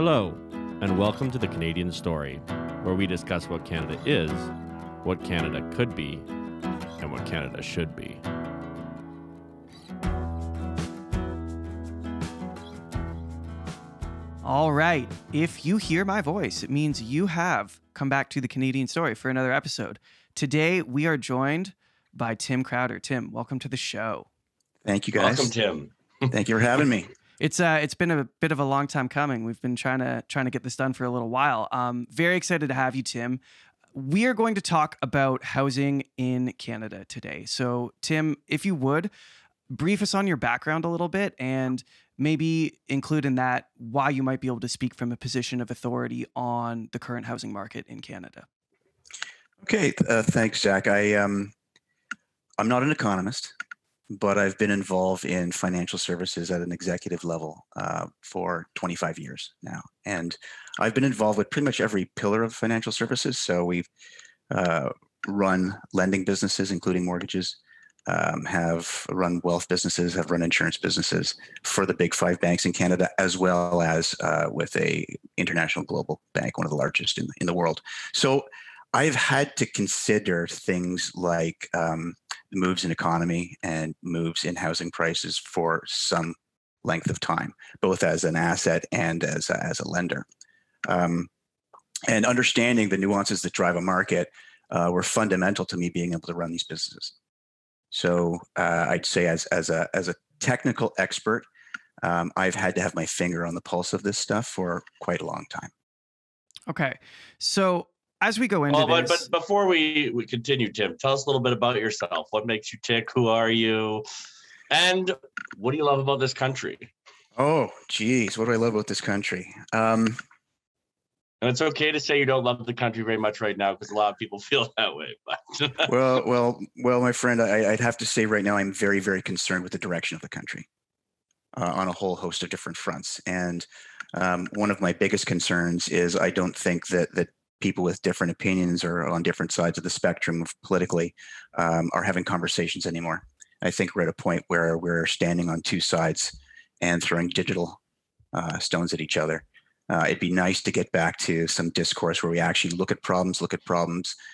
Hello, and welcome to the Canadian Story, where we discuss what Canada is, what Canada could be, and what Canada should be. All right. If you hear my voice, it means you have come back to the Canadian Story for another episode. Today, we are joined by Tim Crowder. Tim, welcome to the show. Thank you, guys. Welcome, Tim. Thank you for having me. It's been a bit of a long time coming. We've been trying to get this done for a little while. Very excited to have you, Tim. We are going to talk about housing in Canada today. So, Tim, if you would, brief us on your background a little bit and maybe include in that why you might be able to speak from a position of authority on the current housing market in Canada. Okay, thanks, Jack. I'm not an economist, but I've been involved in financial services at an executive level for 25 years now. And I've been involved with pretty much every pillar of financial services. So we've run lending businesses, including mortgages, have run wealth businesses, have run insurance businesses for the big five banks in Canada, as well as with a international global bank, one of the largest in the world. So I've had to consider things like moves in economy and moves in housing prices for some length of time, both as an asset and as a lender. And understanding the nuances that drive a market were fundamental to me being able to run these businesses. So I'd say as a technical expert, I've had to have my finger on the pulse of this stuff for quite a long time. Okay, so as we go into this, but before we continue, Tim, tell us a little bit about yourself. What makes you tick? Who are you? And what do you love about this country? Oh, geez, what do I love about this country? And it's okay to say you don't love the country very much right now because a lot of people feel that way. But well, my friend, I'd have to say right now I'm very, very concerned with the direction of the country on a whole host of different fronts. And one of my biggest concerns is I don't think that people with different opinions or on different sides of the spectrum of politically are having conversations anymore. I think we're at a point where we're standing on two sides and throwing digital stones at each other. It'd be nice to get back to some discourse where we actually look at problems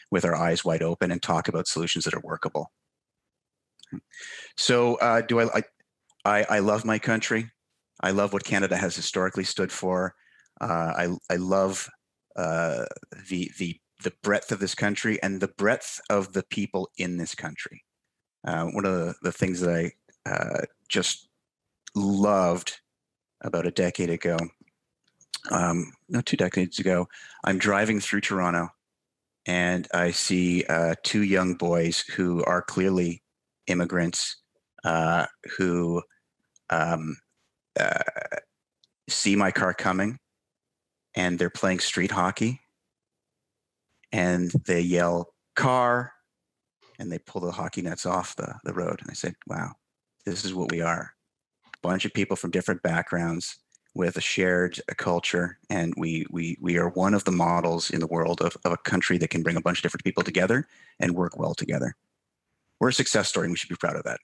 with our eyes wide open and talk about solutions that are workable. So I love my country. I love what Canada has historically stood for. I love the breadth of this country and the breadth of the people in this country. One of the things that I just loved about a decade ago, no, 2 decades ago, I'm driving through Toronto and I see two young boys who are clearly immigrants who see my car coming. And they're playing street hockey and they yell car and they pull the hockey nets off the road. And I said, wow, this is what we are. A bunch of people from different backgrounds with a shared culture. And we are one of the models in the world of a country that can bring a bunch of different people together and work well together. We're a success story and we should be proud of that.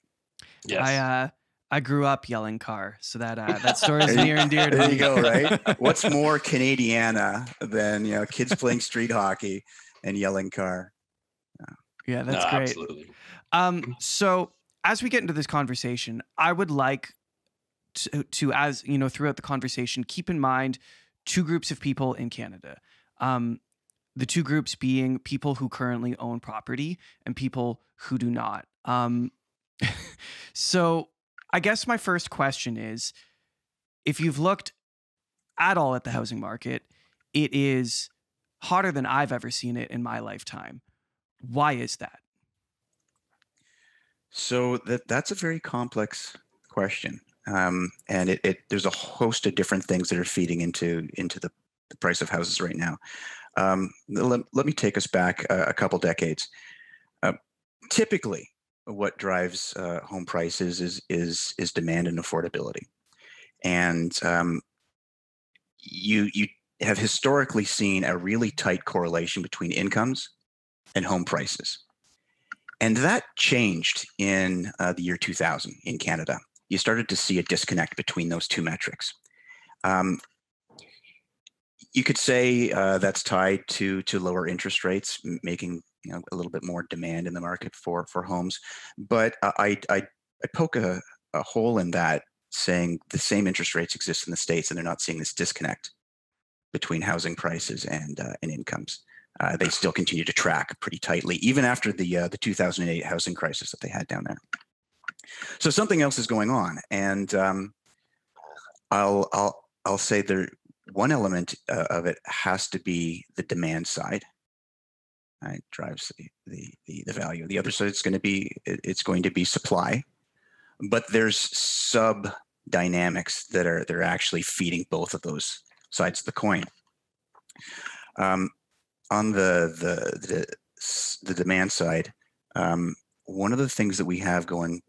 Yes. I grew up yelling car, so that story is near and dear to me. There you go, right? What's more Canadiana than kids playing street hockey and yelling car? Yeah, that's great. Absolutely. So as we get into this conversation, I would like to, as you know, throughout the conversation, keep in mind two groups of people in Canada. The two groups being people who currently own property and people who do not. So I guess my first question is, if you've looked at all at the housing market, it is hotter than I've ever seen it in my lifetime. Why is that? So that's a very complex question. And there's a host of different things that are feeding into the price of houses right now. Let me take us back a couple decades. Typically, what drives home prices is demand and affordability, and you have historically seen a really tight correlation between incomes and home prices, and that changed in the year 2000 in Canada. You started to see a disconnect between those two metrics. You could say that's tied to lower interest rates, making a little bit more demand in the market for homes. But I poke a hole in that, saying the same interest rates exist in the States, and they're not seeing this disconnect between housing prices and incomes. They still continue to track pretty tightly, even after the 2008 housing crisis that they had down there. So something else is going on, and I'll say there. One element of it has to be the demand side. It drives the value. The other side it's going to be supply, but there's sub dynamics that are actually feeding both of those sides of the coin. On the demand side, one of the things that we have going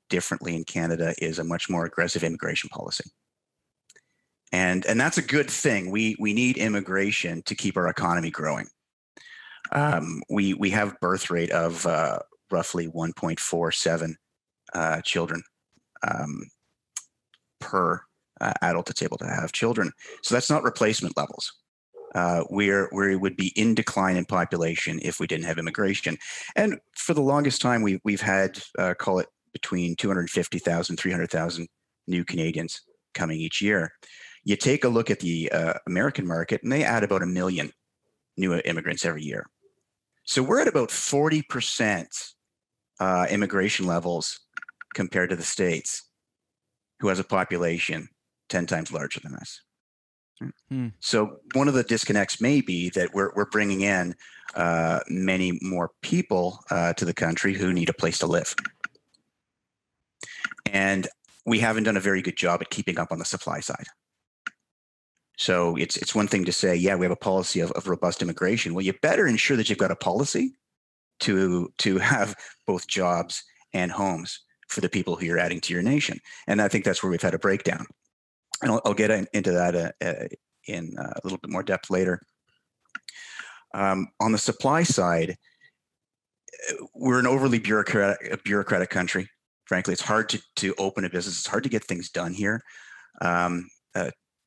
differently in Canada is a much more aggressive immigration policy. And that's a good thing. We need immigration to keep our economy growing. We have birth rate of roughly 1.47 children per adult that's able to have children. So that's not replacement levels. We would be in decline in population if we didn't have immigration. And for the longest time, we've had call it between 250,000, 300,000 new Canadians coming each year. You take a look at the American market, and they add about 1 million new immigrants every year. So we're at about 40% immigration levels compared to the States, who has a population 10 times larger than us. So one of the disconnects may be that we're bringing in many more people to the country who need a place to live. And we haven't done a very good job at keeping up on the supply side. So it's one thing to say, yeah, we have a policy of robust immigration. Well, you better ensure that you've got a policy to have both jobs and homes for the people who you're adding to your nation. And I think that's where we've had a breakdown. And I'll get into that in a little bit more depth later. On the supply side, we're an overly bureaucratic country. Frankly, it's hard to open a business. It's hard to get things done here.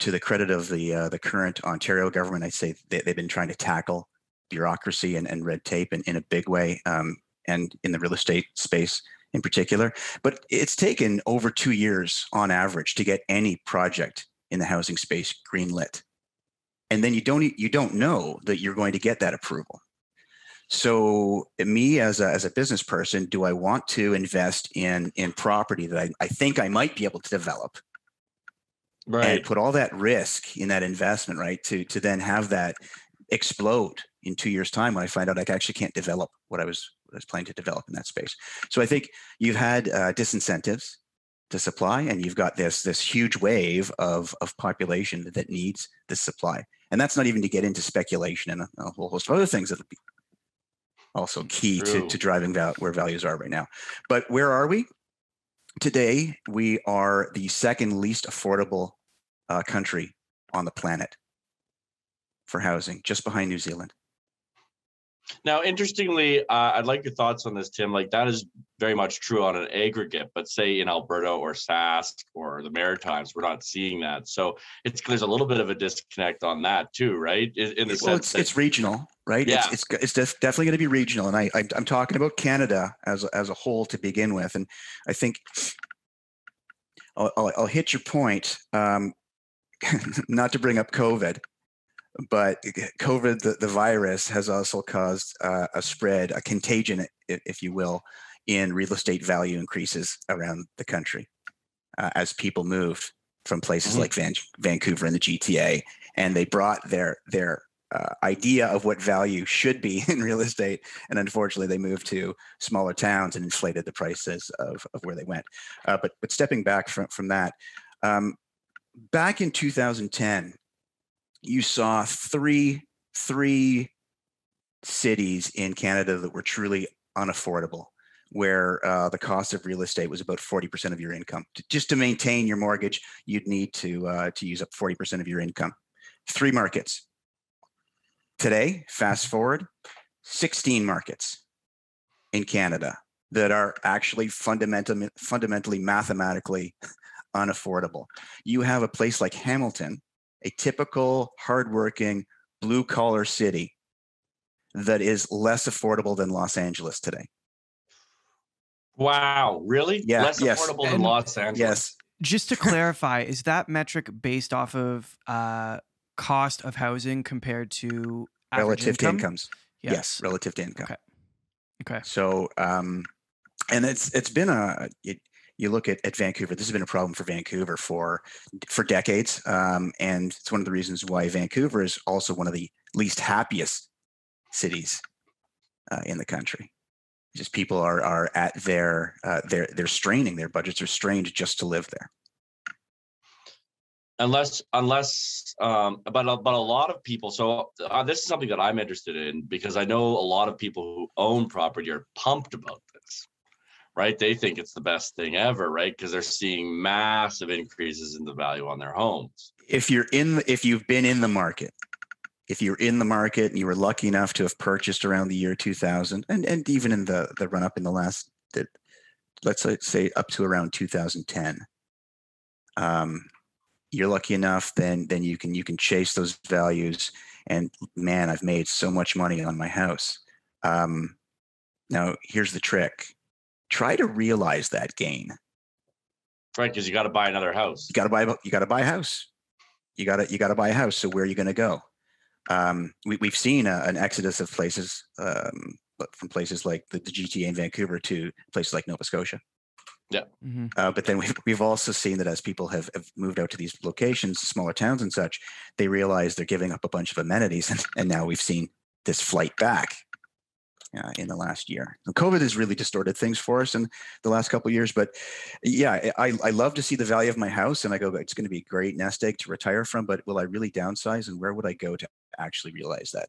To the credit of the current Ontario government, I'd say they've been trying to tackle bureaucracy and red tape in a big way, and in the real estate space in particular. But it's taken over 2 years on average to get any project in the housing space greenlit. And then you don't know that you're going to get that approval. So me as a business person, do I want to invest in property that I think I might be able to develop? Right. And put all that risk in that investment, right? To then have that explode in 2 years' time when I find out I actually can't develop what I was planning to develop in that space. So I think you've had disincentives to supply, and you've got this huge wave of population that needs this supply. And that's not even to get into speculation and a whole host of other things that would be also key to driving where values are right now. But where are we? Today, we are the second least affordable country on the planet for housing, just behind New Zealand. Now, interestingly, I'd like your thoughts on this, Tim. Like, that is very much true on an aggregate, but say in Alberta or Sask or the Maritimes, we're not seeing that. So there's a little bit of a disconnect on that too, right? In the sense that it's regional, right? Yeah. It's definitely going to be regional, and I'm talking about Canada as a whole to begin with, and I think I'll hit your point. Not to bring up COVID, but COVID, the virus, has also caused a spread, a contagion, if you will, in real estate value increases around the country as people moved from places like Vancouver and the GTA, and they brought their idea of what value should be in real estate, and unfortunately, they moved to smaller towns and inflated the prices of where they went. But stepping back from that, back in 2010. You saw three cities in Canada that were truly unaffordable, where the cost of real estate was about 40% of your income. Just to maintain your mortgage, you'd need to use up 40% of your income. 3 markets. Today, fast forward, 16 markets in Canada that are actually fundamentally, mathematically unaffordable. You have a place like Hamilton, a typical hardworking blue collar city that is less affordable than Los Angeles today. Wow, really? Yeah, Less yes. affordable than And- Los Angeles? Yes. Just to clarify, is that metric based off of cost of housing compared to average Relative to income? incomes. Yes, relative to income. Okay. Okay. So, and it's been you look at Vancouver. This has been a problem for Vancouver for decades, and it's one of the reasons why Vancouver is also one of the least happiest cities in the country. Just people are at they're straining, their budgets are strained just to live there. Unless, but a lot of people. So this is something that I'm interested in, because I know a lot of people who own property are pumped about this, right? They think it's the best thing ever, right? Because they're seeing massive increases in the value on their homes. If you've been in the market, if you're in the market and you were lucky enough to have purchased around the year 2000, and even in the run up in the last, let's say up to around 2010, you're lucky enough, then you can chase those values. And man, I've made so much money on my house. Now here's the trick: try to realize that gain. Right, because you got to buy another house. You got to buy a house. You got to buy a house. So where are you going to go? We've seen an exodus of places, from places like the GTA in Vancouver to places like Nova Scotia. Yeah. Mm-hmm. But then we've also seen that as people have moved out to these locations, smaller towns and such, they realize they're giving up a bunch of amenities, and now we've seen this flight back in the last year. And COVID has really distorted things for us in the last couple of years. But yeah, I love to see the value of my house, and I go, it's going to be a great nest egg to retire from. But will I really downsize, and where would I go to actually realize that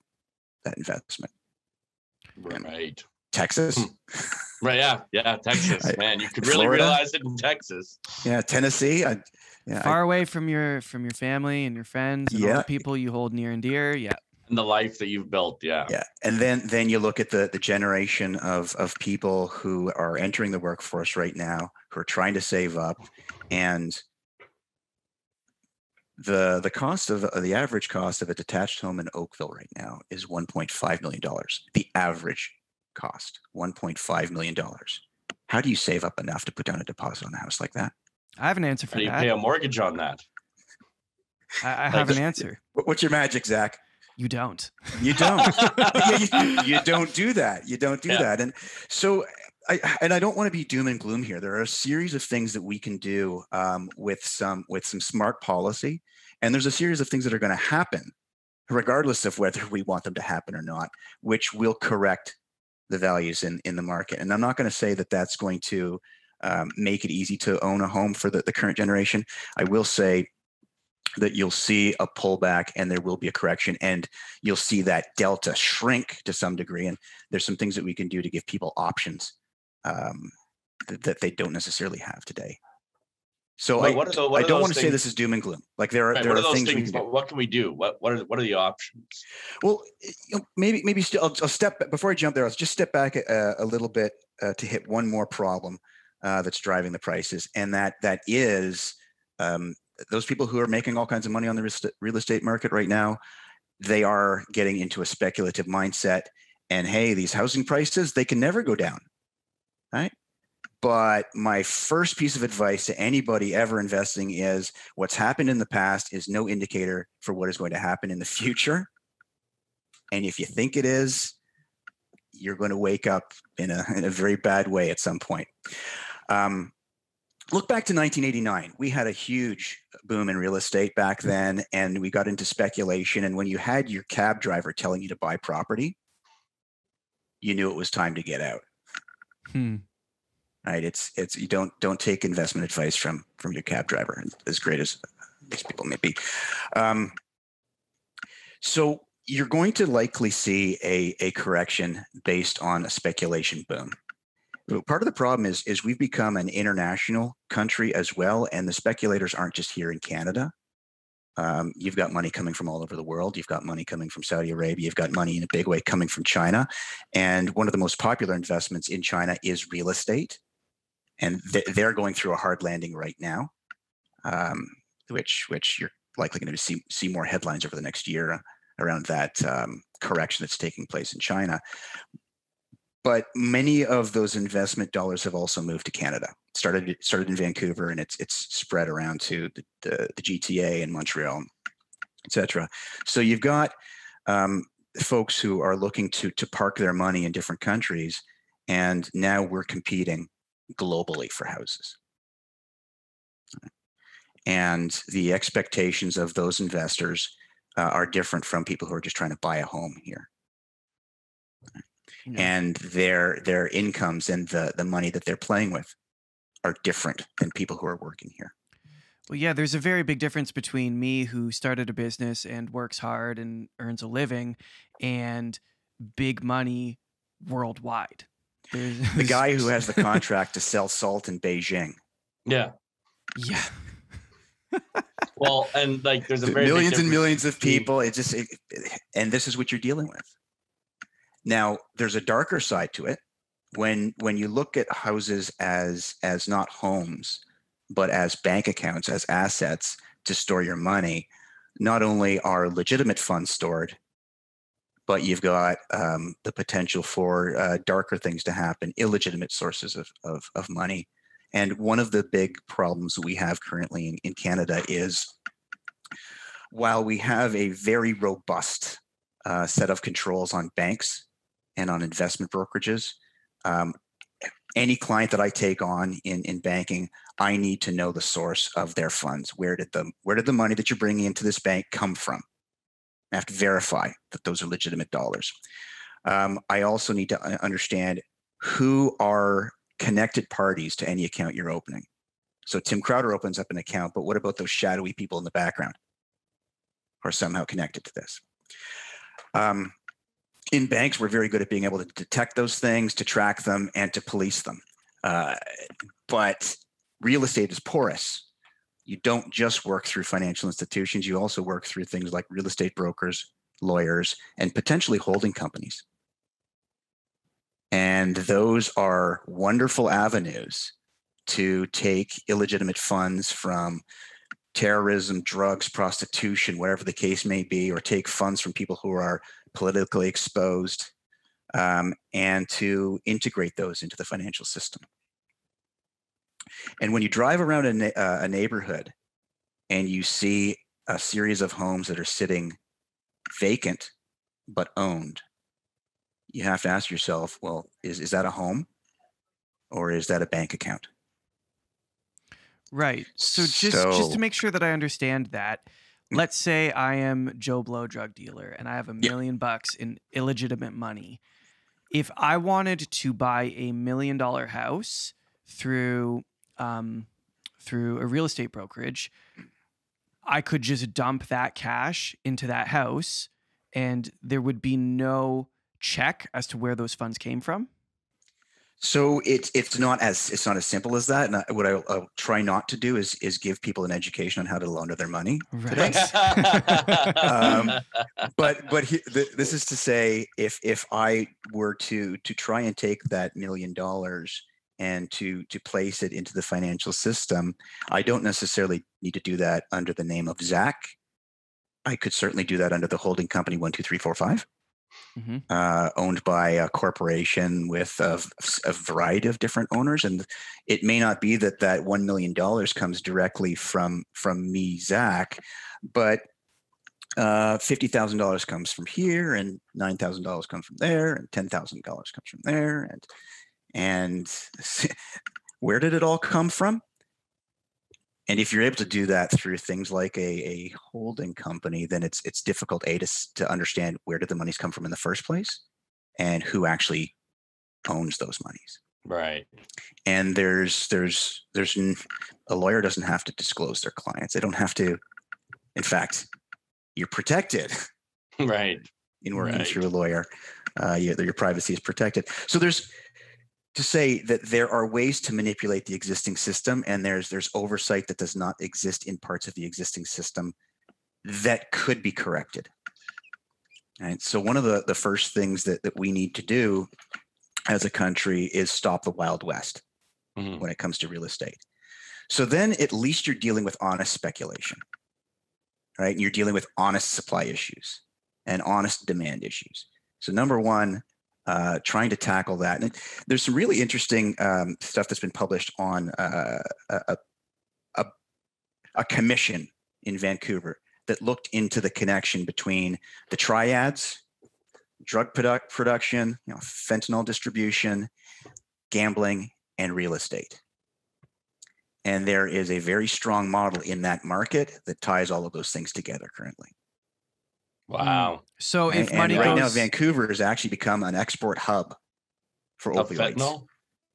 investment? Right. Texas. Right. Yeah. Texas, man, you could really Florida? realize it in Texas. Yeah, Tennessee. Far away from your family and your friends and all the people you hold near and dear. Yeah. And the life that you've built. Yeah. Yeah. And then you look at the generation of people who are entering the workforce right now, who are trying to save up, and the cost of the average cost of a detached home in Oakville right now is $1.5 million. The average cost, $1.5 million. How do you save up enough to put down a deposit on a house like that? I have an answer for How do you that. pay a mortgage on that? I have an answer. What's your magic, Zach? You don't. You don't. you don't do that. You don't do that. And so I don't want to be doom and gloom here. There are a series of things that we can do with some smart policy. And there's a series of things that are going to happen, regardless of whether we want them to happen or not, which will correct the values in the market. And I'm not going to say that that's going to make it easy to own a home for the current generation. I will say that you'll see a pullback and there will be a correction, and you'll see that delta shrink to some degree. And there's some things that we can do to give people options that they don't necessarily have today. So I don't want to say this is doom and gloom. Like there are things we can do. What can we do? What are the options? Well, maybe still I'll step before I jump there. I'll just step back a little bit to hit one more problem that's driving the prices, and that is those people who are making all kinds of money on the real estate market right now. They are getting into a speculative mindset, and hey, these housing prices, they can never go down, right? But my first piece of advice to anybody ever investing is what's happened in the past is no indicator for what is going to happen in the future. And if you think it is, you're going to wake up in a very bad way at some point. Look back to 1989. We had a huge boom in real estate back then, and we got into speculation. And when you had your cab driver telling you to buy property, you knew it was time to get out. Right? It's you don't take investment advice from your cab driver, as great as these people may be. So you're going to likely see a correction based on a speculation boom. Part of the problem is we've become an international country as well, and the speculators aren't just here in Canada. You've got money coming from all over the world. You've got money coming from Saudi Arabia. You've got money in a big way coming from China. And one of the most popular investments in China is real estate. And they're going through a hard landing right now, which you're likely going to see more headlines over the next year around that correction that's taking place in China. But many of those investment dollars have also moved to Canada. Started in Vancouver, and it's spread around to the GTA and Montreal, etc. So you've got folks who are looking to park their money in different countries, and now we're competing globally for houses. And the expectations of those investors are different from people who are just trying to buy a home here. Yeah. And their incomes and the money that they're playing with are different than people who are working here. Well, yeah, there's a very big difference between me, who started a business and works hard and earns a living, and big money worldwide. The guy who has the contract to sell salt in Beijing. Yeah. Yeah. Well, and like there's a very millions and millions of people. And this is what you're dealing with. Now, there's a darker side to it. When you look at houses as not homes, but as bank accounts, as assets to store your money, not only are legitimate funds stored, but you've got the potential for darker things to happen, illegitimate sources of money. And one of the big problems we have currently in Canada is, while we have a very robust set of controls on banks and on investment brokerages, any client that I take on in banking, I need to know the source of their funds. Where did the money that you're bringing into this bank come from? I have to verify that those are legitimate dollars. I also need to understand who are connected parties to any account you're opening. So Tim Crowder opens up an account, but what about those shadowy people in the background who are somehow connected to this? In banks, we're very good at being able to detect those things, to track them, and to police them. But real estate is porous. You don't just work through financial institutions. You also work through things like real estate brokers, lawyers, and potentially holding companies. And those are wonderful avenues to take illegitimate funds from terrorism, drugs, prostitution, whatever the case may be, or take funds from people who are politically exposed, and to integrate those into the financial system. And when you drive around a neighborhood and you see a series of homes that are sitting vacant but owned, you have to ask yourself, well, is that a home or is that a bank account? Right. So just to make sure that I understand that, let's say I am Joe Blow, drug dealer, and I have $1 million in illegitimate money. If I wanted to buy a $1 million house through a real estate brokerage, I could just dump that cash into that house, and there would be no check as to where those funds came from. So it's not as simple as that. And what I'll try not to do is give people an education on how to launder their money. Right. This is to say, if I were to try and take that $1 million and to place it into the financial system, I don't necessarily need to do that under the name of Zach. I could certainly do that under the holding company 12345. Owned by a corporation with a variety of different owners, and it may not be that $1 million comes directly from me, Zach, but $50,000 comes from here, and $9,000 comes from there, and $10,000 comes from there, and where did it all come from? And if you're able to do that through things like a holding company, then it's difficult to understand where did the monies come from in the first place, and who actually owns those monies. Right. And there's a lawyer doesn't have to disclose their clients. They don't have to. In fact, you're protected. Right. In working through a lawyer, your privacy is protected. So there's to say that there are ways to manipulate the existing system, and there's oversight that does not exist in parts of the existing system that could be corrected. And so one of the first things that we need to do as a country is stop the Wild West when it comes to real estate. So then at least you're dealing with honest speculation. right? And you're dealing with honest supply issues and honest demand issues. So number one, trying to tackle that. And there's some really interesting stuff that's been published on a commission in Vancouver that looked into the connection between the triads, drug production, fentanyl distribution, gambling, and real estate. And there is a very strong model in that market that ties all of those things together currently. Wow. So if money right goes... now, Vancouver has actually become an export hub for opioids. Fentanyl?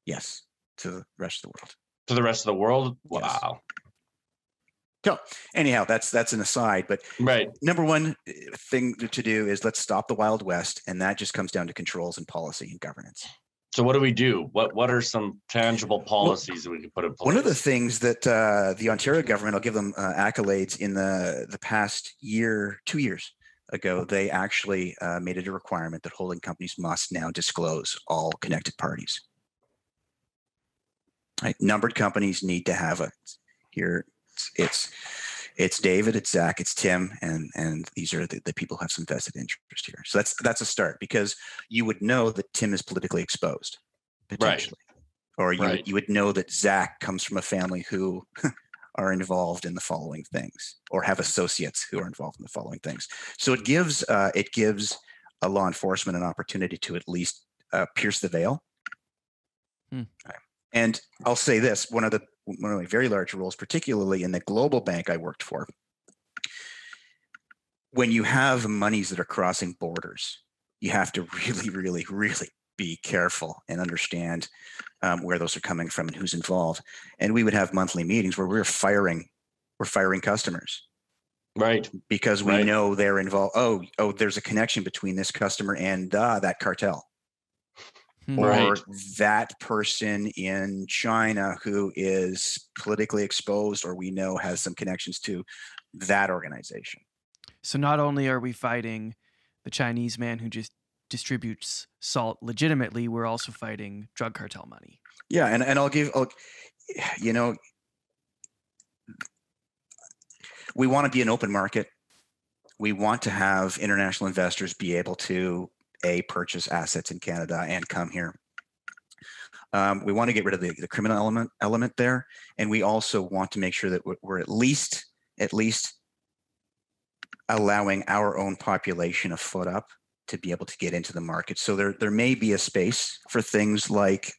Yes, to the rest of the world. To the rest of the world? Wow. Yes. So anyhow, that's an aside. But right. Number one thing to do is let's stop the Wild West, and that just comes down to controls and policy and governance. So what do we do? What are some tangible policies that we can put in place? One of the things that the Ontario government, I'll give them accolades, in the past year, 2 years ago, they actually made it a requirement that holding companies must now disclose all connected parties. Right? Numbered companies need to have here. It's David, it's Zach, it's Tim, and these are the people who have some vested interest here. So that's a start, because you would know that Tim is politically exposed, potentially. Right. Or you would know that Zach comes from a family who are involved in the following things, or have associates who are involved in the following things. So it gives a law enforcement an opportunity to at least pierce the veil. And I'll say this, one of my very large roles, particularly in the global bank I worked for, when you have monies that are crossing borders, you have to really, really, really be careful and understand where those are coming from and who's involved. And we would have monthly meetings where we're firing customers. Right. Because we know they're involved. Oh, there's a connection between this customer and that cartel. Or that person in China who is politically exposed, or we know has some connections to that organization. So not only are we fighting the Chinese man who just distributes salt legitimately, we're also fighting drug cartel money. Yeah, and we want to be an open market. We want to have international investors be able to purchase assets in Canada and come here. We want to get rid of the criminal element there, and we also want to make sure that we're at least allowing our own population a foot up to be able to get into the market. So there may be a space for things like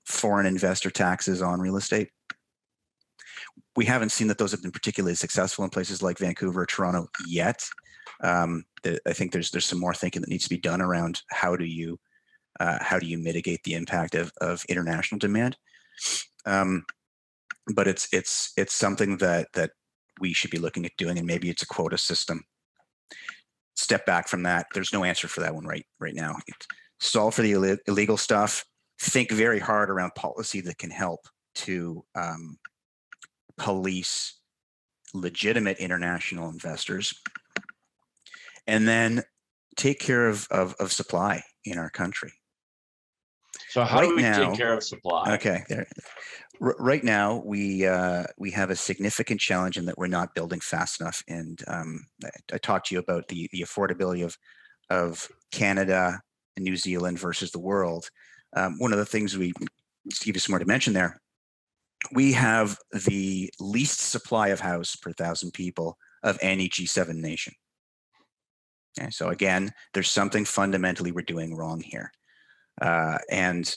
foreign investor taxes on real estate. We haven't seen that those have been particularly successful in places like Vancouver or Toronto yet. I think there's some more thinking that needs to be done around how do you mitigate the impact of international demand. But it's something that we should be looking at doing, and maybe it's a quota system. Step back from that. There's no answer for that one right now. Solve for the illegal stuff. Think very hard around policy that can help to police legitimate international investors, and then take care of supply in our country. So how do we take care of supply? Okay, right now we have a significant challenge in that we're not building fast enough. And I talked to you about the affordability of Canada and New Zealand versus the world. One of the things to give you some more dimension there, we have the least supply of house per 1,000 people of any G7 nation. Okay, so again, there's something fundamentally we're doing wrong here. And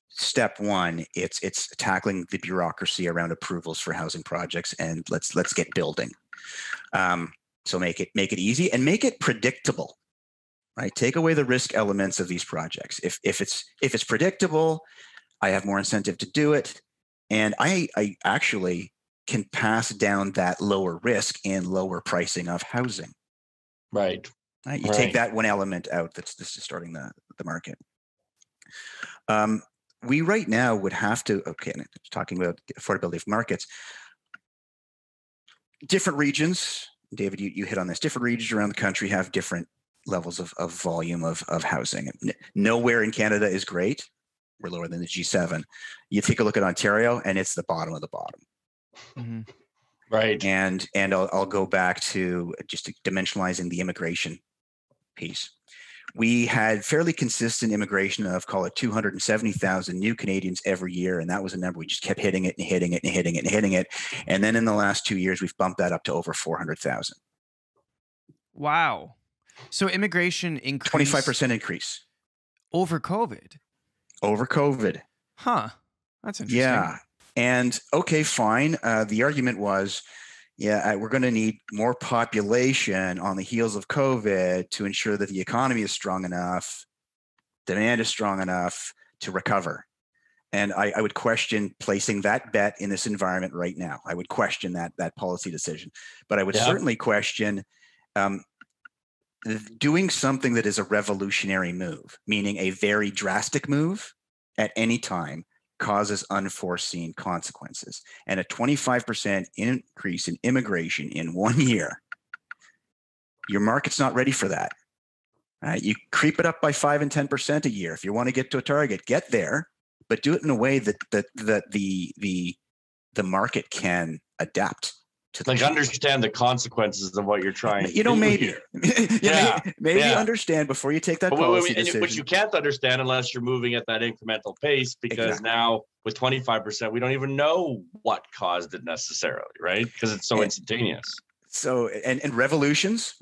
step one, it's tackling the bureaucracy around approvals for housing projects, and let's get building. So make it easy and make it predictable. Right? Take away the risk elements of these projects. If it's predictable, I have more incentive to do it. And I actually can pass down that lower risk and lower pricing of housing. Right. You take that one element out that's distorting the market. We right now would have to, talking about affordability of markets, different regions, David, you hit on this, different regions around the country have different levels of volume of housing. Nowhere in Canada is great. We're lower than the G7. You take a look at Ontario, and it's the bottom of the bottom. Mm-hmm. Right. And I'll go back to just dimensionalizing the immigration piece. We had fairly consistent immigration of, call it 270,000 new Canadians every year. And that was a number we just kept hitting it and hitting it and hitting it and hitting it. And then in the last 2 years, we've bumped that up to over 400,000. Wow. So immigration increased 25% increase. over COVID. Over COVID. Huh. That's interesting. Yeah. And okay, fine. The argument was, we're going to need more population on the heels of COVID to ensure that the economy is strong enough, demand is strong enough to recover. And I would question placing that bet in this environment right now. I would question that policy decision. But I would certainly question doing something that is a revolutionary move, meaning a very drastic move at any time, causes unforeseen consequences. And a 25% increase in immigration in 1 year, your market's not ready for that. You creep it up by 5 and 10% a year. If you want to get to a target, get there, but do it in a way that the market can adapt to. Like understand the consequences of what you're trying to do maybe here. maybe understand before you take that policy decision. But you can't understand unless you're moving at that incremental pace, because now with 25%, we don't even know what caused it necessarily, right? Because it's so instantaneous. So and revolutions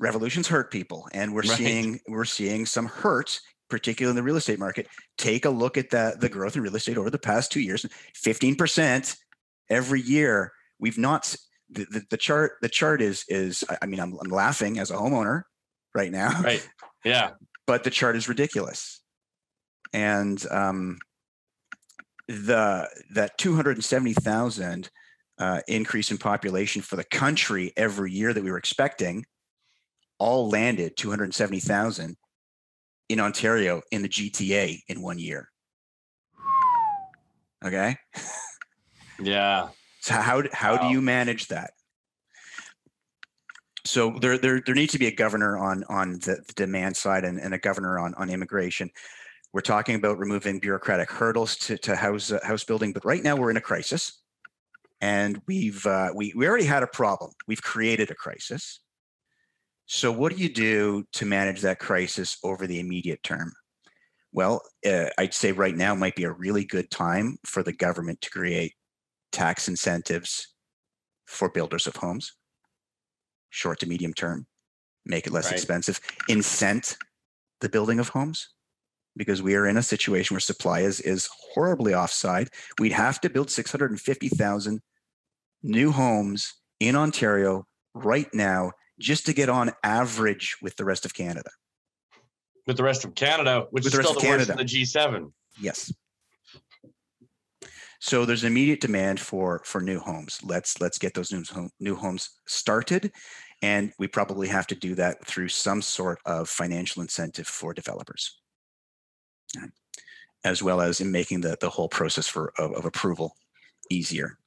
hurt people, and we're seeing some hurt, particularly in the real estate market. Take a look at the growth in real estate over the past 2 years, 15% every year. We've not. The chart is I mean, I'm laughing as a homeowner right now. Right. Yeah. But the chart is ridiculous. And that 270,000 increase in population for the country every year that we were expecting all landed 270,000 in Ontario in the GTA in 1 year. Okay. Yeah. So how do you manage that? So there needs to be a governor on the demand side and a governor on immigration. We're talking about removing bureaucratic hurdles to house building, but right now we're in a crisis, and we already had a problem. We've created a crisis. So what do you do to manage that crisis over the immediate term? Well, I'd say right now might be a really good time for the government to create tax incentives for builders of homes, short to medium term, make it less expensive, incent the building of homes, because we are in a situation where supply is horribly offside. We'd have to build 650,000 new homes in Ontario right now just to get on average with the rest of Canada. With the rest of Canada, which is still the worst in the G7. Yes. So there's immediate demand for new homes. Let's get those new homes started, and we probably have to do that through some sort of financial incentive for developers, as well as in making the whole process of approval easier.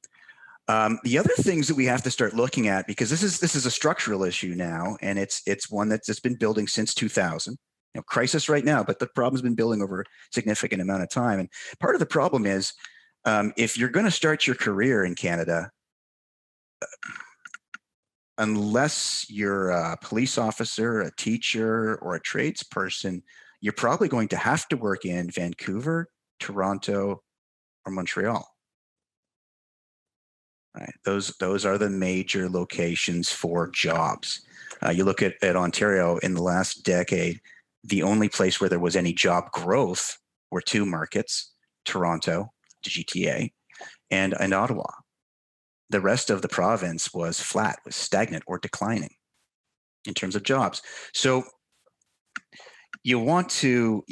The other things that we have to start looking at, because this is a structural issue now, and it's one that's been building since 2000. Crisis right now, but the problem's been building over a significant amount of time. And part of the problem is, if you're going to start your career in Canada, unless you're a police officer, a teacher, or a tradesperson, you're probably going to have to work in Vancouver, Toronto, or Montreal. Right. Those are the major locations for jobs. You look at Ontario in the last decade, the only place where there was any job growth were two markets, Toronto, the GTA, and Ottawa. The rest of the province was flat, was stagnant or declining in terms of jobs. So you want to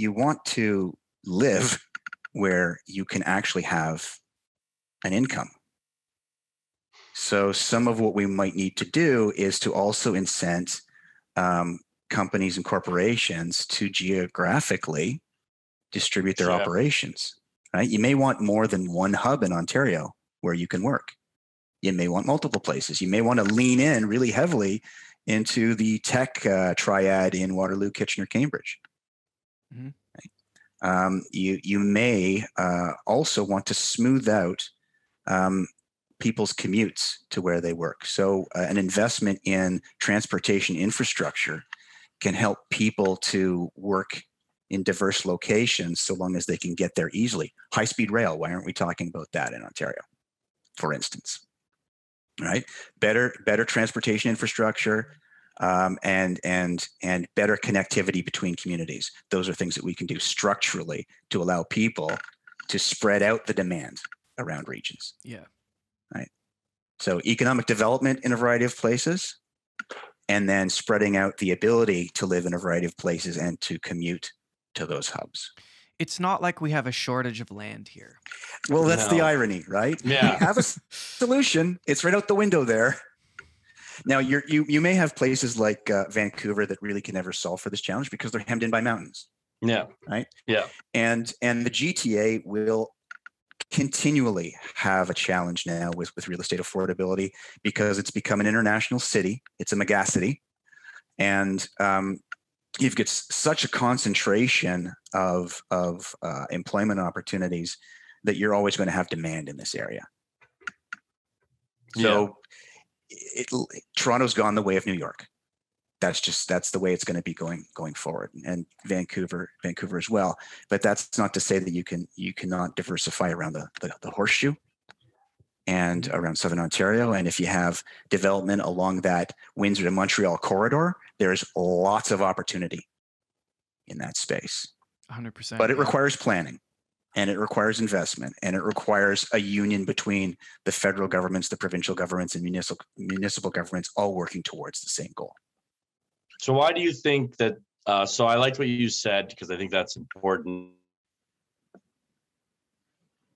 live where you can actually have an income. So some of what we might need to do is to also incent companies and corporations to geographically distribute their operations. Right? You may want more than one hub in Ontario where you can work. You may want multiple places. You may want to lean in really heavily into the tech triad in Waterloo, Kitchener, Cambridge. Mm-hmm. Right? You may also want to smooth out people's commutes to where they work. So an investment in transportation infrastructure can help people to work in diverse locations so long as they can get there easily. High-speed rail, why aren't we talking about that in Ontario, for instance? Right? Better transportation infrastructure, and better connectivity between communities. Those are things that we can do structurally to allow people to spread out the demand around regions. Yeah. Right. So economic development in a variety of places, and then spreading out the ability to live in a variety of places and to commute to those hubs. It's not like we have a shortage of land here. Well, that's the irony, right? Yeah. We have a solution. It's right out the window there. Now, you may have places like Vancouver that really can never solve for this challenge because they're hemmed in by mountains. Yeah. Right. Yeah. And the GTA will continually have a challenge now with real estate affordability because it's become an international city. It's a megacity, and you've got such a concentration of employment opportunities that you're always going to have demand in this area. So Toronto's gone the way of New York. That's the way it's going to be going forward, and Vancouver as well. But that's not to say that you cannot diversify around the horseshoe and around Southern Ontario. And if you have development along that Windsor to Montreal corridor, there's lots of opportunity in that space. 100%. But it requires planning, and it requires investment, and it requires a union between the federal governments, the provincial governments, and municipal governments all working towards the same goal. So why do you think that, so I liked what you said, because I think that's important,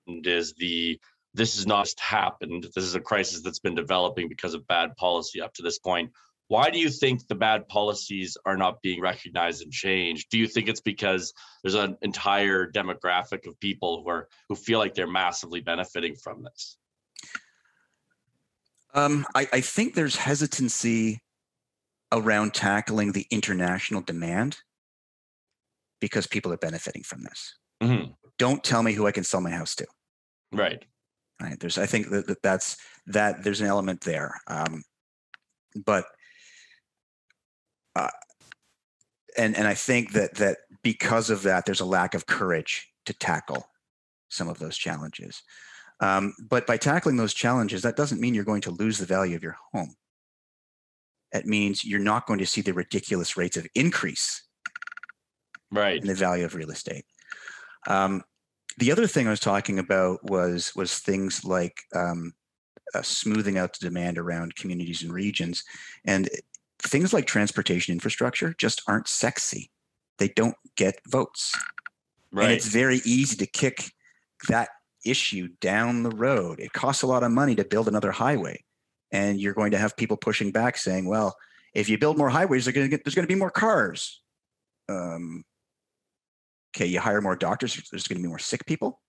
this is not just happened. This is a crisis that's been developing because of bad policy up to this point. Why do you think the bad policies are not being recognized and changed? Do you think it's because there's an entire demographic of people who feel like they're massively benefiting from this? I think there's hesitancy around tackling the international demand because people are benefiting from this. Mm-hmm. Don't tell me who I can sell my house to. Right. Right. I think that's there's an element there. But I think that because of that, there's a lack of courage to tackle some of those challenges. But by tackling those challenges, that doesn't mean you're going to lose the value of your home. It means you're not going to see the ridiculous rates of increase in the value of real estate. The other thing I was talking about was things like smoothing out the demand around communities and regions. And things like transportation infrastructure just aren't sexy. They don't get votes. Right. And it's very easy to kick that issue down the road. It costs a lot of money to build another highway. And you're going to have people pushing back saying, well, if you build more highways, there's going to be more cars. Okay, you hire more doctors, there's going to be more sick people.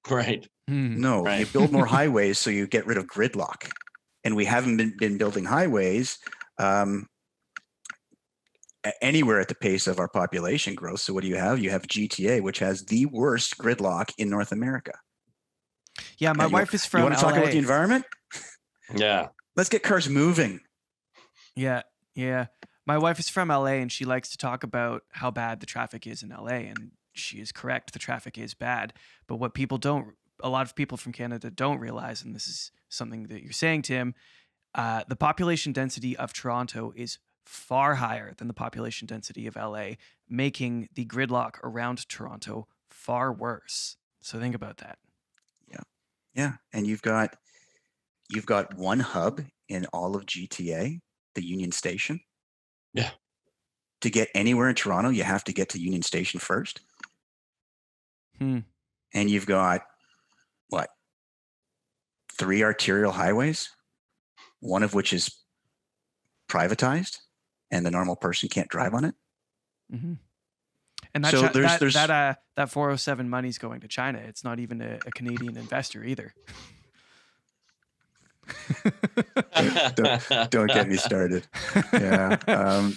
Right. No, right. You build more highways so you get rid of gridlock. And we haven't been building highways anywhere at the pace of our population growth. So what do you have? You have GTA, which has the worst gridlock in North America. Yeah, my wife is from LA. You want to talk about the environment? Yeah. Let's get cars moving. Yeah. My wife is from LA, and she likes to talk about how bad the traffic is in LA, and she is correct. The traffic is bad. But what a lot of people from Canada don't realize, and this is something that you're saying, Tim, the population density of Toronto is far higher than the population density of LA, making the gridlock around Toronto far worse. So think about that. Yeah. And you've got one hub in all of GTA, the Union Station. Yeah. To get anywhere in Toronto, you have to get to Union Station first. And you've got, 3 arterial highways, one of which is privatized, and the normal person can't drive on it. Mm-hmm. And that, so that 407 money's going to China. It's not even a Canadian investor either. don't get me started. Yeah,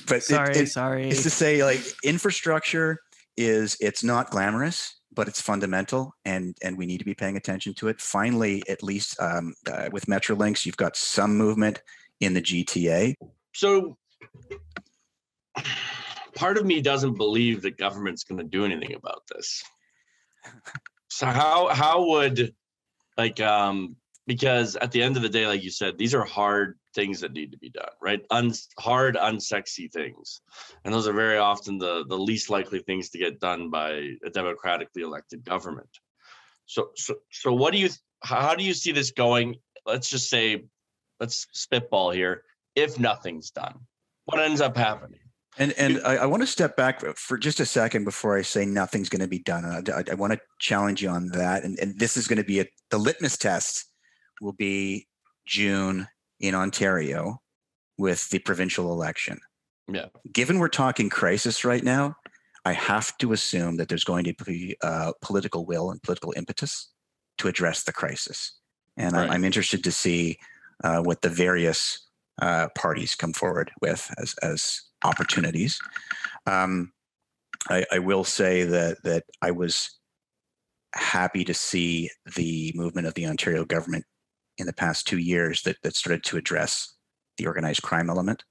but sorry. It's to say, like, infrastructure it's not glamorous. but it's fundamental, and we need to be paying attention to it. Finally, at least with Metrolinx, you've got some movement in the GTA. So part of me doesn't believe the government's going to do anything about this. So how would, like, because at the end of the day, like you said, these are hard things that need to be done, right? Hard, unsexy things. And those are very often the least likely things to get done by a democratically elected government. So how do you see this going? Let's just say, let's spitball here. If nothing's done, what ends up happening? And I want to step back for just a second before I say nothing's going to be done. I want to challenge you on that. And this is going to be the litmus test will be June in Ontario with the provincial election. Yeah. Given we're talking crisis right now, I have to assume that there's going to be political will and political impetus to address the crisis. And Right. I'm interested to see what the various parties come forward with as opportunities. I will say that I was happy to see the movement of the Ontario government in the past 2 years that started to address the organized crime element,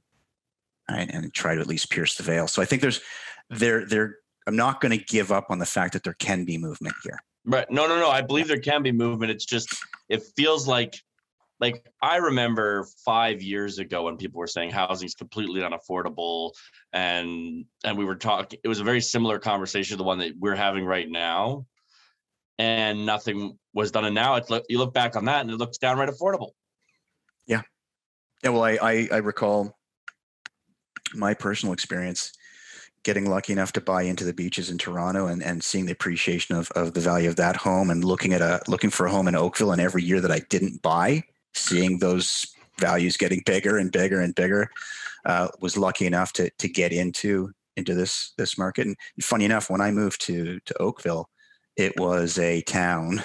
right, and try to at least pierce the veil. So I think I'm not going to give up on the fact that there can be movement here. Right. No. I believe there can be movement. It's just, it feels like I remember 5 years ago when people were saying housing is completely unaffordable, and we were talking, it was a very similar conversation to the one that we're having right now, and nothing was done. And now you look back on that and it looks downright affordable. Yeah. Well, I recall my personal experience getting lucky enough to buy into the beaches in Toronto and seeing the appreciation of the value of that home, and looking for a home in Oakville, and every year that I didn't buy, seeing those values getting bigger and bigger and bigger. Was lucky enough to get into this market. And funny enough, when I moved to Oakville, it was a town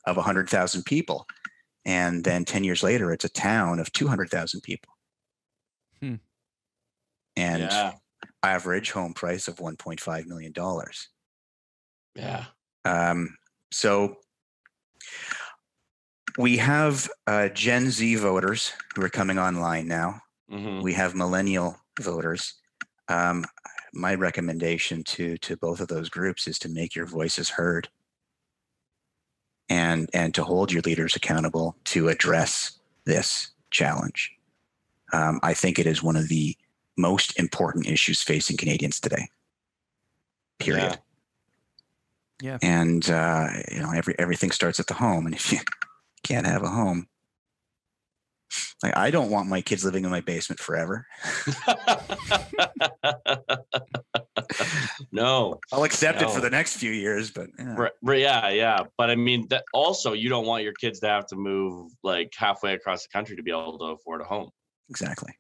of 100,000 people, and then 10 years later, it's a town of 200,000 people. And average home price of $1.5 million. Yeah. So we have Gen Z voters who are coming online now. Mm-hmm. We have millennial voters. My recommendation to both of those groups is to make your voices heard, and to hold your leaders accountable to address this challenge. I think it is one of the most important issues facing Canadians today. Period. Yeah. And everything starts at the home, and if you can't have a home, like, I don't want my kids living in my basement forever. No, I'll accept it for the next few years, but yeah. But I mean, that also, you don't want your kids to have to move like halfway across the country to be able to afford a home. Exactly.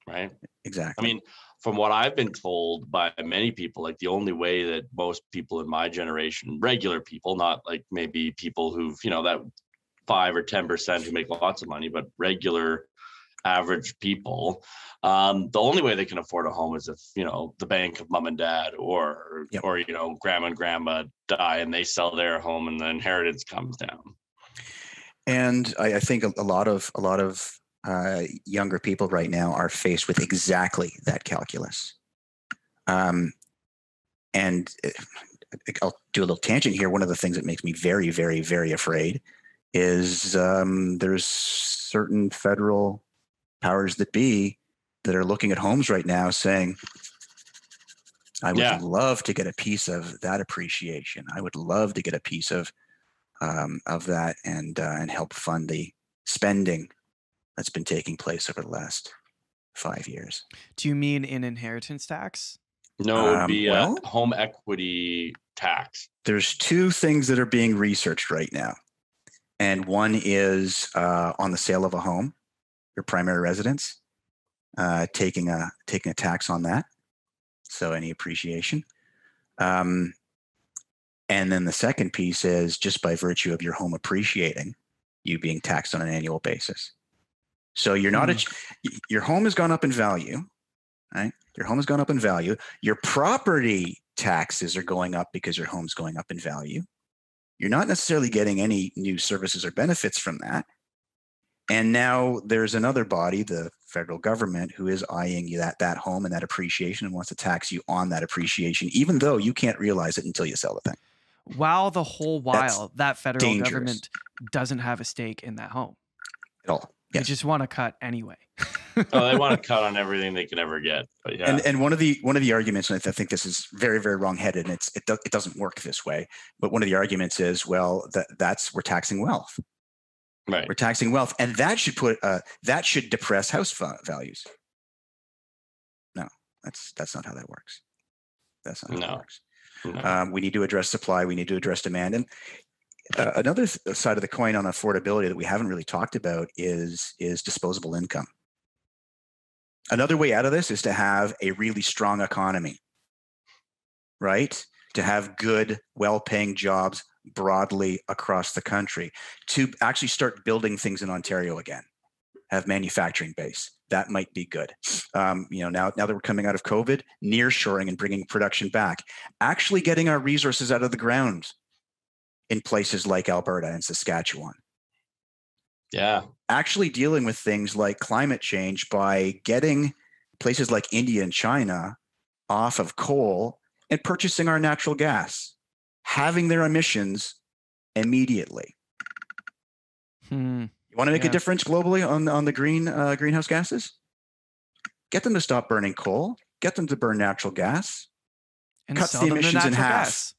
Right. Exactly. I mean, from what I've been told by many people, like, the only way that most people in my generation, regular people, not like maybe people who've, that 5 or 10% who make lots of money, but regular average people, the only way they can afford a home is if, the bank of mom and dad or grandma and grandma die and they sell their home and the inheritance comes down. And I think a lot of younger people right now are faced with exactly that calculus. And I'll do a little tangent here. One of the things that makes me very, very, very afraid is there's certain federal powers that be that are looking at homes right now saying, I would love to get a piece of that appreciation. I would love to get a piece of that and help fund the spending that's been taking place over the last 5 years. Do you mean in inheritance tax? No, it would be home equity tax. There's two things that are being researched right now. And one is on the sale of a home, your primary residence, taking a tax on that. So any appreciation. And then the second piece is just by virtue of your home appreciating, you being taxed on an annual basis. So you're not your home has gone up in value, right? Your home has gone up in value. Your property taxes are going up because your home's going up in value. You're not necessarily getting any new services or benefits from that. And now there's another body, the federal government, who is eyeing you that home and that appreciation and wants to tax you on that appreciation, even though you can't realize it until you sell the thing. While the whole while that federal dangerous. government doesn't have a stake in that home At all. They Yes. just want to cut anyway. Oh, they want to cut on everything they can ever get. But yeah. And one of the arguments, and I think this is very, very wrongheaded, and it doesn't work this way. But one of the arguments is, well, that's we're taxing wealth. Right. We're taxing wealth, and that should depress house values. No, that's not how that works. That's not how that works. No. We need to address supply. We need to address demand. And another side of the coin on affordability that we haven't really talked about is disposable income. Another way out of this is to have a really strong economy, right? To have good, well-paying jobs broadly across the country, to actually start building things in Ontario again, have manufacturing base. That might be good. Now that we're coming out of COVID, nearshoring and bringing production back, actually getting our resources out of the ground in places like Alberta and Saskatchewan. Yeah. Actually dealing with things like climate change by getting places like India and China off of coal and purchasing our natural gas, having their emissions immediately. You want to make a difference globally on the greenhouse gases? Get them to stop burning coal, get them to burn natural gas, And cuts sell the them emissions in natural half. gas.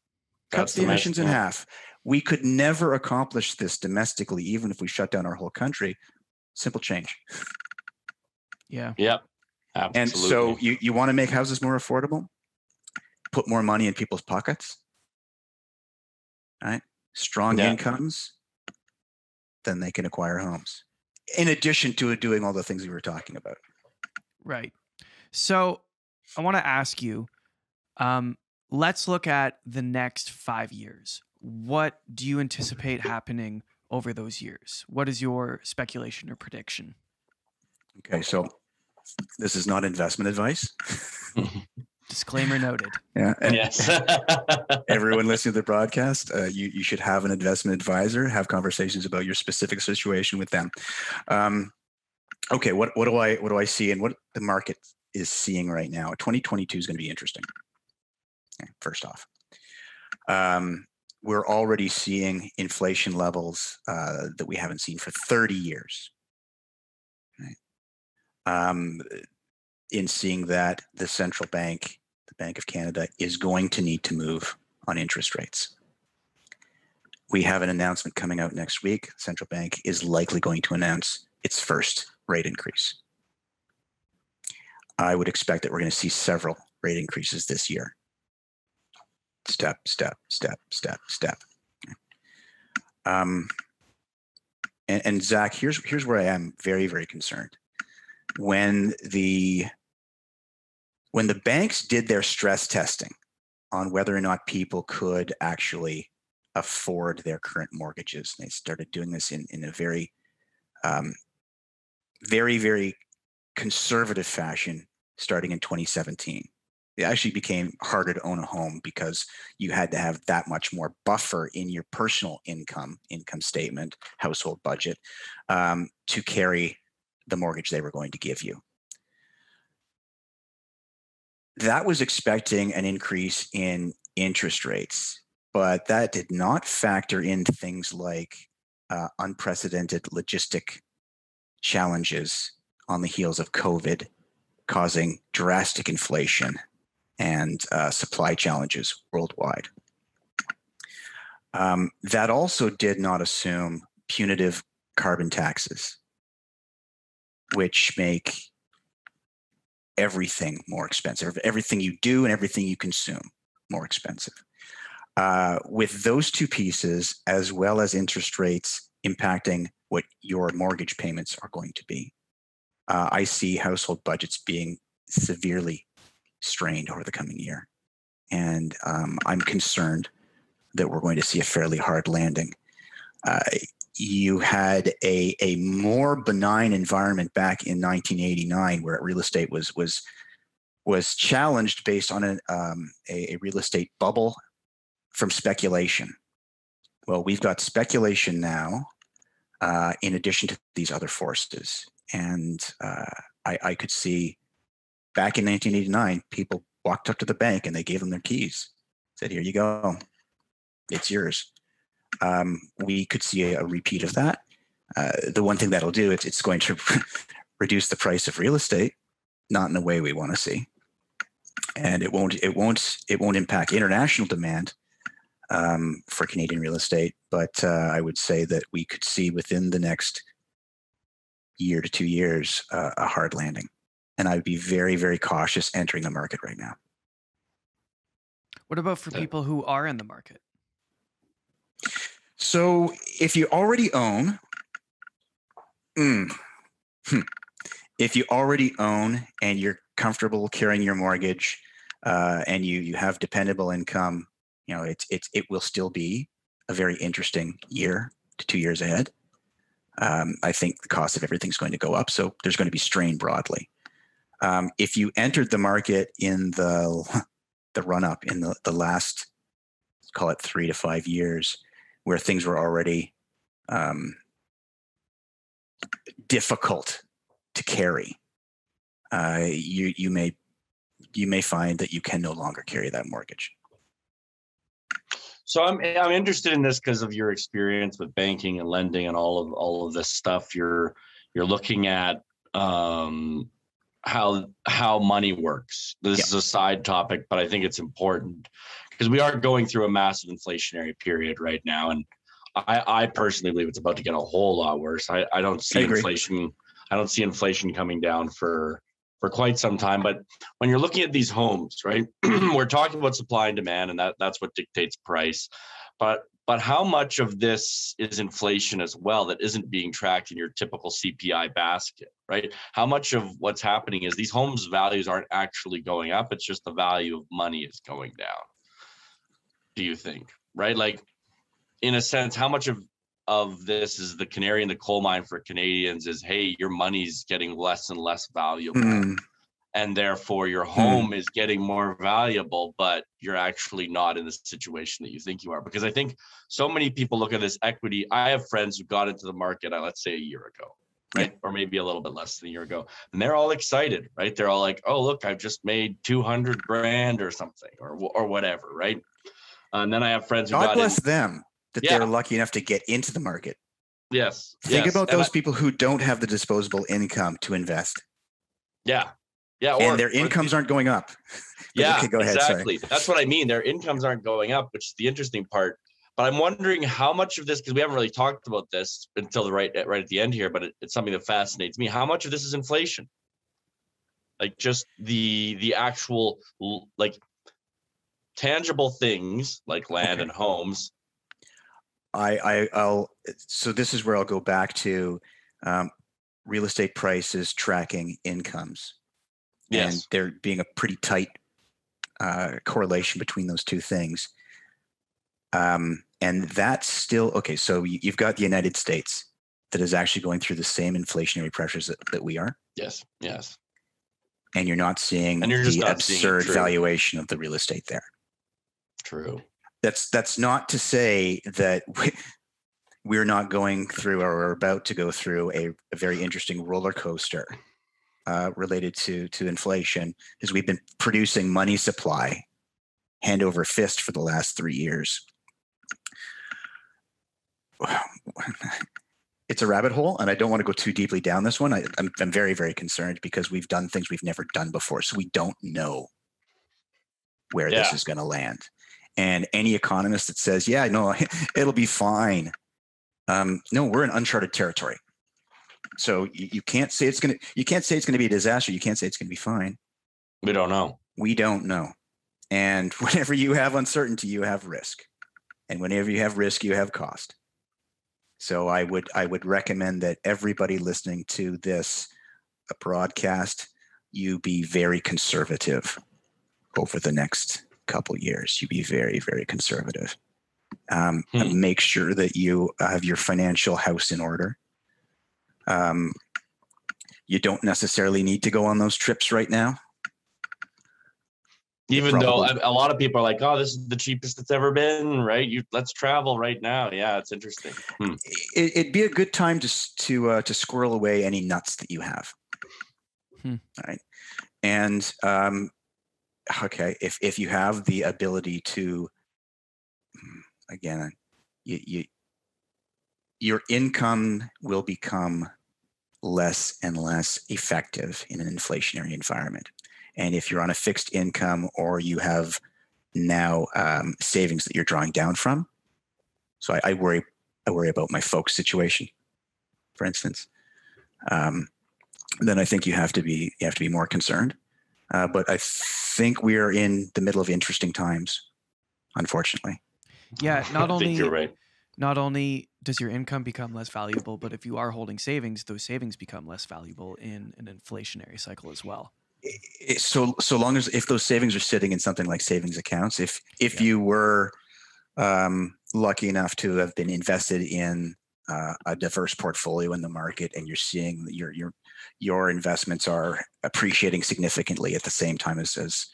Cuts the emissions in half. We could never accomplish this domestically, even if we shut down our whole country. Simple change. Yeah. Yep. Absolutely. And so you want to make houses more affordable? Put more money in people's pockets. Right? Strong incomes, then they can acquire homes. In addition to doing all the things we were talking about. Right. So I want to ask you, let's look at the next 5 years. What do you anticipate happening over those years? What is your speculation or prediction? Okay, so this is not investment advice. Disclaimer noted. Yeah. And yes. everyone listening to the broadcast, you should have an investment advisor, have conversations about your specific situation with them. Okay, what do I see and what the market is seeing right now? 2022 is going to be interesting. Okay, first off, we're already seeing inflation levels that we haven't seen for 30 years. Right? In seeing that the central bank, the Bank of Canada, is going to need to move on interest rates. We have an announcement coming out next week. The central bank is likely going to announce its first rate increase. I would expect that we're going to see several rate increases this year. Step, step, step, step, step. And Zach, here's where I am very, very concerned. When the banks did their stress testing on whether or not people could actually afford their current mortgages, they started doing this in a very, very, very conservative fashion starting in 2017. It actually became harder to own a home because you had to have that much more buffer in your personal income statement, household budget, to carry the mortgage they were going to give you. That was expecting an increase in interest rates, but that did not factor in things like unprecedented logistic challenges on the heels of COVID, causing drastic inflation and supply challenges worldwide. That also did not assume punitive carbon taxes, which make everything more expensive, everything you do and everything you consume more expensive. With those two pieces, as well as interest rates impacting what your mortgage payments are going to be, I see household budgets being severely strained over the coming year. And I'm concerned that we're going to see a fairly hard landing. You had a more benign environment back in 1989 where real estate was was challenged based on a real estate bubble from speculation. Well, we've got speculation now, in addition to these other forces. And I could see back in 1989, people walked up to the bank and they gave them their keys, said, "Here you go, it's yours." We could see a repeat of that. The one thing that'll do, it's going to reduce the price of real estate, not in a way we want to see, and it won't impact international demand for Canadian real estate. But I would say that we could see within the next year to 2 years a hard landing, and I would be very, very cautious entering the market right now. What about for people who are in the market? So if you already own, if you already own and you're comfortable carrying your mortgage, and you have dependable income, it will still be a very interesting year to 2 years ahead. I think the cost of everything's going to go up, so there's going to be strain broadly. If you entered the market in the run up in the last, let's call it 3 to 5 years, where things were already difficult to carry, you may find that you can no longer carry that mortgage. So I'm interested in this because of your experience with banking and lending and all of this stuff. You're looking at how money works. This is a side topic, but I think it's important because we are going through a massive inflationary period right now, and I personally believe it's about to get a whole lot worse. I don't see inflation. I don't see inflation coming down for quite some time. But when you're looking at these homes, right, we're talking about supply and demand, and that's what dictates price. But how much of this is inflation as well that isn't being tracked in your typical CPI basket, right? How much of what's happening is these homes' values aren't actually going up. It's just the value of money is going down. Do you think, right? Like, in a sense, how much of this is the canary in the coal mine for Canadians is, hey, your money's getting less and less valuable, and therefore your home is getting more valuable, but you're actually not in the situation that you think you are. Because I think so many people look at this equity. I have friends who got into the market, let's say a year ago, right? Or maybe a little bit less than a year ago. And they're all excited, right? They're all like, oh, look, I've just made 200 grand or something, or whatever, right? And then I have friends who God bless them that they're lucky enough to get into the market. Yes. Think about those people who don't have the disposable income to invest. Yeah. And their incomes aren't going up. Okay, go ahead. Exactly. Sorry. That's what I mean. Their incomes aren't going up, which is the interesting part. But I'm wondering how much of this, because we haven't really talked about this until right at the end here, but it's something that fascinates me. How much of this is inflation? Like just the actual like tangible things like land and homes. So this is where I'll go back to real estate prices tracking incomes. Yes. And there being a pretty tight correlation between those two things. And that's still, okay, so you've got the United States that is actually going through the same inflationary pressures that we are. Yes. And you're not seeing the absurd valuation of the real estate there. True. That's not to say that we're not going through or are about to go through a very interesting roller coaster related to inflation, because we've been producing money supply hand over fist for the last 3 years. It's a rabbit hole, and I don't want to go too deeply down this one. I'm very, very concerned because we've done things we've never done before, so we don't know where this is going to land. And any economist that says, yeah, no, it'll be fine. No, we're in uncharted territory. So you can't say it's going to be a disaster. You can't say it's going to be fine. We don't know. We don't know. And whenever you have uncertainty, you have risk. And whenever you have risk, you have cost. So I would recommend that everybody listening to this broadcast, you be very conservative over the next couple years. You be very, very conservative. Make sure that you have your financial house in order. You don't necessarily need to go on those trips right now. Even though probably, a lot of people are like, "Oh, this is the cheapest it's ever been," right? Let's travel right now. Yeah, it's interesting. it'd be a good time to squirrel away any nuts that you have. Right. And okay, if you have the ability to, again, your income will become less and less effective in an inflationary environment. And if you're on a fixed income or you have now savings that you're drawing down from, so I worry about my folks' situation, for instance. Then I think you have to be more concerned. But I think we are in the middle of interesting times, unfortunately. Yeah, not I think you're only right. not only does your income become less valuable, but if you are holding savings, those savings become less valuable in an inflationary cycle as well. So long as if those savings are sitting in something like savings accounts, if you were lucky enough to have been invested in a diverse portfolio in the market, and you're seeing your investments are appreciating significantly at the same time as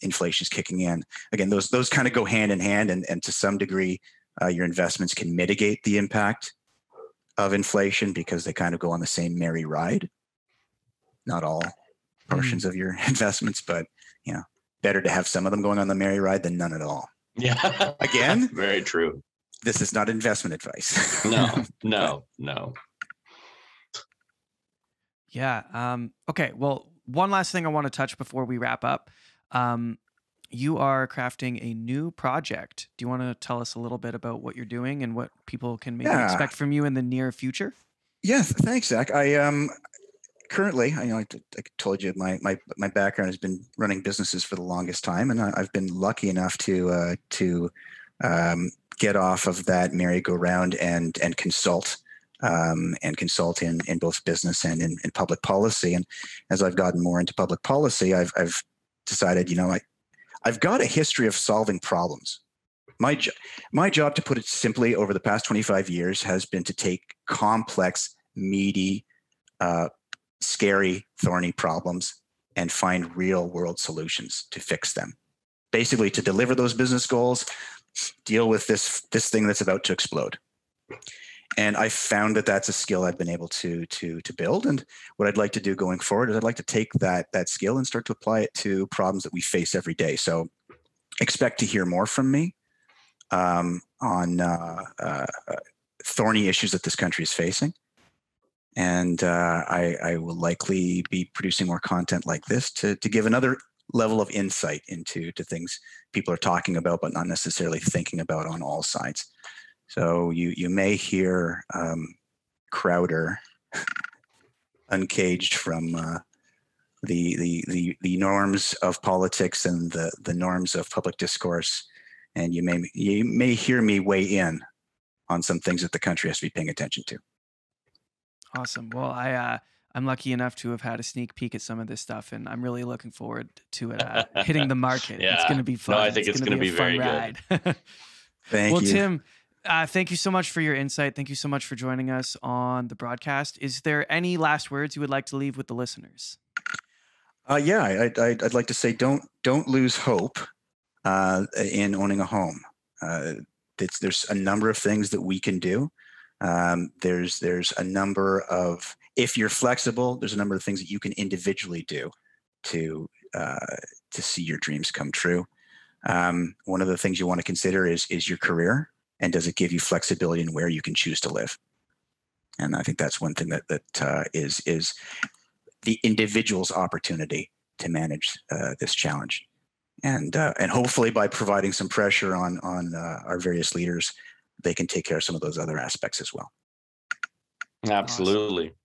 inflation is kicking in. Again, those kind of go hand in hand, and to some degree, your investments can mitigate the impact of inflation because they kind of go on the same merry ride. Not all portions of your investments, but better to have some of them going on the merry ride than none at all. Yeah. Again, very true. This is not investment advice. No. Yeah. Okay. Well, one last thing I want to touch before we wrap up. You are crafting a new project. Do you want to tell us a little bit about what you're doing and what people can maybe expect from you in the near future? Yes, thanks, Zach. I currently, I told you my background has been running businesses for the longest time, and I've been lucky enough to get off of that merry-go-round and consult. In both business and in public policy. And as I've gotten more into public policy, I've decided, I've got a history of solving problems. My job, to put it simply, over the past 25 years has been to take complex, meaty, scary, thorny problems and find real world solutions to fix them. Basically, to deliver those business goals, deal with this thing that's about to explode. And I found that that's a skill I've been able to build. And what I'd like to do going forward is I'd like to take that skill and start to apply it to problems that we face every day. So expect to hear more from me on thorny issues that this country is facing. And I will likely be producing more content like this to give another level of insight into things people are talking about, but not necessarily thinking about on all sides. So you may hear Crowder uncaged from the norms of politics and the norms of public discourse, and you may hear me weigh in on some things that the country has to be paying attention to. Awesome. Well, I'm lucky enough to have had a sneak peek at some of this stuff, and I'm really looking forward to it hitting the market. Yeah. It's going to be fun. No, I think it's going to be very ride. good. Thank you. Tim, thank you so much for your insight. Thank you so much for joining us on the broadcast. Is there any last words you would like to leave with the listeners? I'd like to say don't lose hope in owning a home. There's a number of things that we can do. There's a number of, if you're flexible, there's a number of things that you can individually do to see your dreams come true. One of the things you want to consider is your career, and does it give you flexibility in where you can choose to live? And I think that's one thing that is the individual's opportunity to manage this challenge, and hopefully by providing some pressure on our various leaders, they can take care of some of those other aspects as well. Absolutely. Awesome.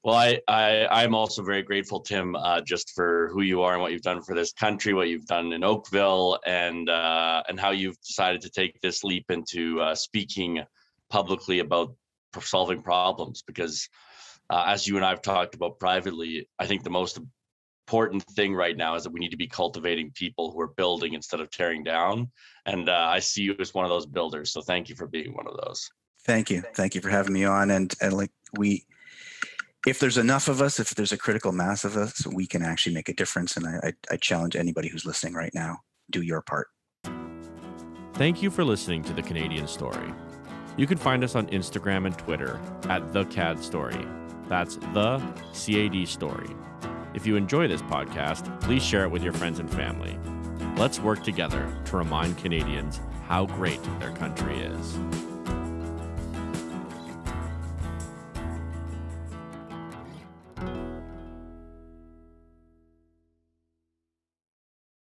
Well, I'm also very grateful, Tim, just for who you are and what you've done for this country, what you've done in Oakville, and how you've decided to take this leap into speaking publicly about solving problems. Because as you and I have talked about privately, I think the most important thing right now is that we need to be cultivating people who are building instead of tearing down. And I see you as one of those builders. So thank you for being one of those. Thank you. Thank you for having me on. And like if there's enough of us, if there's a critical mass of us, we can actually make a difference. And I challenge anybody who's listening right now, do your part. Thank you for listening to The Canadian Story. You can find us on Instagram and Twitter at The CAD Story. That's The CAD Story. If you enjoy this podcast, please share it with your friends and family. Let's work together to remind Canadians how great their country is.